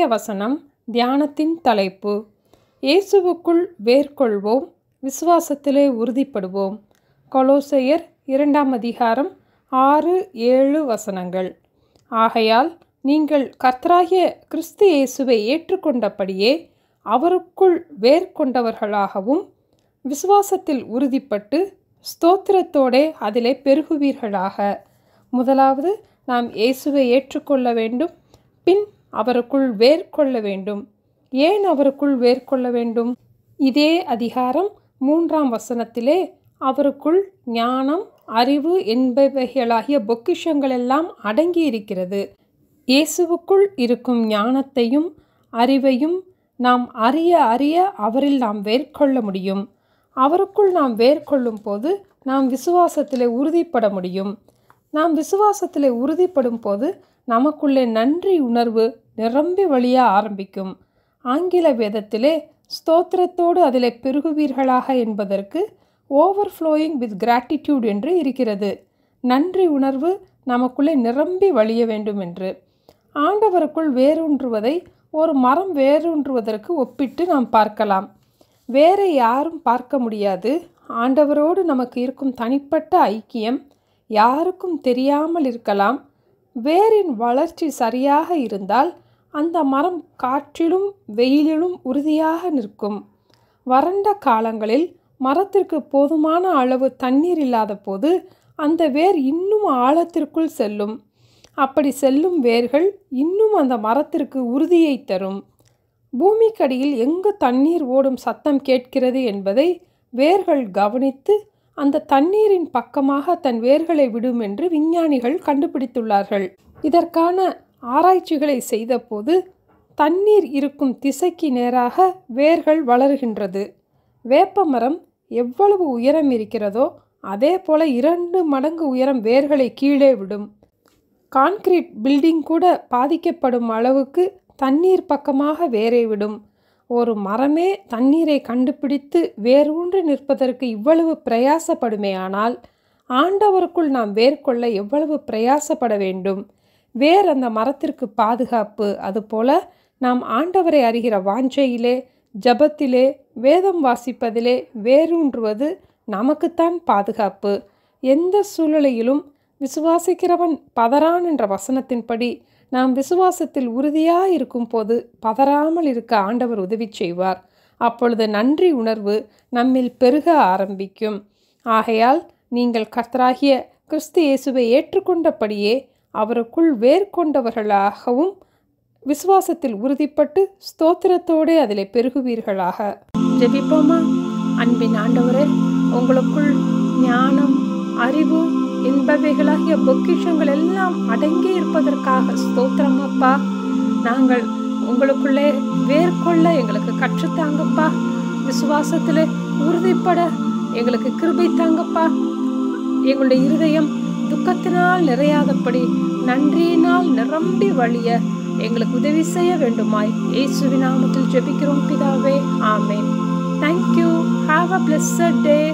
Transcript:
இன்றைய வசனம் தியானத்தின் தலைப்பு: இயேசுவுக்குள் வேர்கொள்வோம், விசுவாசத்திலே உறுதிப்படுவோம். கொலோசையர் 2 அதிகாரம் 6-7 வசனங்கள். ஆகையால் நீங்கள் கர்த்தராகிய கிறிஸ்து இயேசுவை ஏற்றுக்கொண்டபடியே அவருக்குள் வேர்கொண்டவர்களாகவும் விசுவாசத்தில் உறுதிப்பட்டு ஸ்தோத்திரத்தோடே அதிலே பெருகுவீர்களாக. முதலாவது நாம் இயேசுவை ஏற்றுக்கொள்ள வேண்டும், பின் அவருக்குள் வேர்கொள்ள வேண்டும். ஏன் அவருக்குள் வேர்கொள்ள வேண்டும்? இதே அதிகாரம் 3 வசனத்திலே அவருக்குள் ஞானம், அறிவு என்பவைகளாகிய பொக்கிஷங்களெல்லாம் அடங்கி இருக்கிறது. இயேசுவுக்குள் இருக்கும் ஞானத்தையும் அறிவையும் நாம் அறிய அறிய அவரில் நாம் வேர்கொள்ள முடியும். அவருக்குள் நாம் வேர்கொள்ளும் போது நாம் விசுவாசத்திலே உறுதிப்பட முடியும். நாம் விசுவாசத்திலே உறுதிப்படும் போது நமக்குள்ளே நன்றி உணர்வு நிரம்பி வழிய ஆரம்பிக்கும். ஆங்கில வேதத்திலே ஸ்தோத்திரத்தோடு அதிலே பெருகுவீர்களாக என்பதற்கு ஓவர்ஃப்ளோயிங் வித் கிராட்டிடியூட் என்று இருக்கிறது. நன்றி உணர்வு நமக்குள்ளே நிரம்பி வழிய வேண்டும் என்று. ஆண்டவருக்குள் வேரூன்றுவதை ஒரு மரம் வேரூன்றுவதற்கு ஒப்பிட்டு நாம் பார்க்கலாம். வேரை யாரும் பார்க்க முடியாது. ஆண்டவரோடு நமக்கு இருக்கும் தனிப்பட்ட ஐக்கியம் யாருக்கும் தெரியாமல் இருக்கலாம். வேரின் வளர்ச்சி சரியாக இருந்தால் அந்த மரம் காற்றிலும் வெயிலிலும் உறுதியாக நிற்கும். வறண்ட காலங்களில் மரத்திற்கு போதுமான அளவு தண்ணீர் இல்லாத போது அந்த வேர் இன்னும் ஆழத்திற்குள் செல்லும். அப்படி செல்லும் வேர்கள் இன்னும் அந்த மரத்திற்கு உறுதியை தரும். பூமிக்கடியில் எங்கு தண்ணீர் ஓடும் சத்தம் கேட்கிறது என்பதை வேர்கள் கவனித்து அந்த தண்ணீரின் பக்கமாக தன் வேர்களை விடும் என்று விஞ்ஞானிகள் கண்டுபிடித்துள்ளார்கள். இதற்கான ஆராய்ச்சிகளை செய்தபோது தண்ணீர் இருக்கும் திசைக்கு நேராக வேர்கள் வளருகின்றது. வேப்ப மரம் எவ்வளவு உயரம் இருக்கிறதோ அதே போல 2 மடங்கு உயரம் வேர்களை கீழே விடும். கான்கிரீட் பில்டிங் கூட பாதிக்கப்படும் அளவுக்கு தண்ணீர் பக்கமாக வேரை விடும். ஒரு மரமே தண்ணீரை கண்டுபிடித்து வேரூன்றி நிற்பதற்கு இவ்வளவு பிரயாசப்படுமேயானால் ஆண்டவருக்குள் நாம் வேர்கொள்ள எவ்வளவு பிரயாசப்பட வேண்டும். வேர் அந்த மரத்திற்கு பாதுகாப்பு. அதுபோல நாம் ஆண்டவரை அறிகிற வாஞ்சையிலே, ஜபத்திலே, வேதம் வாசிப்பதிலே வேரூன்றுவது நமக்குத்தான் பாதுகாப்பு. எந்த சூழ்நிலையிலும் விசுவாசிக்கிறவன் பதறான் என்ற வசனத்தின்படி நாம் விசுவாசத்தில் உறுதியாக இருக்கும் போது பதறாமல் இருக்க ஆண்டவர் உதவி செய்வார். அப்பொழுது நன்றி உணர்வு நம்மில் பெருக ஆரம்பிக்கும். ஆகையால் நீங்கள் கர்த்தராகிய கிறிஸ்து இயேசுவை ஏற்றுக்கொண்டபடியே அவருக்குள் வேர்கொண்டவர்களாகவும் விசுவாசத்தில் உறுதிப்பட்டு ஸ்தோத்திரத்தோடு அதிலே பெருகுவீர்களாக. ஜெபிப்போமா? அன்பின் ஆண்டவரே, உங்களுக்குள் ஞானம், அறிவு என்பவைகளாகிய பொக்கிஷங்கள் எல்லாம் அடங்கி இருப்பதற்காக ஸ்தோத்திரம் அப்பா. நாங்கள் உங்களுக்குள்ளே வேர்கொள்ள எங்களுக்கு கற்றுத்தாங்கப்பா. விசுவாசத்தில் உறுதிப்பட எங்களுக்கு கிருபை தாங்கப்பா. எங்களுடைய இருதயம் துக்கத்தினால் நிறையாதபடி நன்றியினால் நிரம்பி வழிய எங்களுக்கு உதவி செய்ய வேண்டுமாய் இயேசுவின் நாமத்தில் ஜெபிக்கிறோம் பிதாவே. ஆமென். Thank you. Have a blessed day.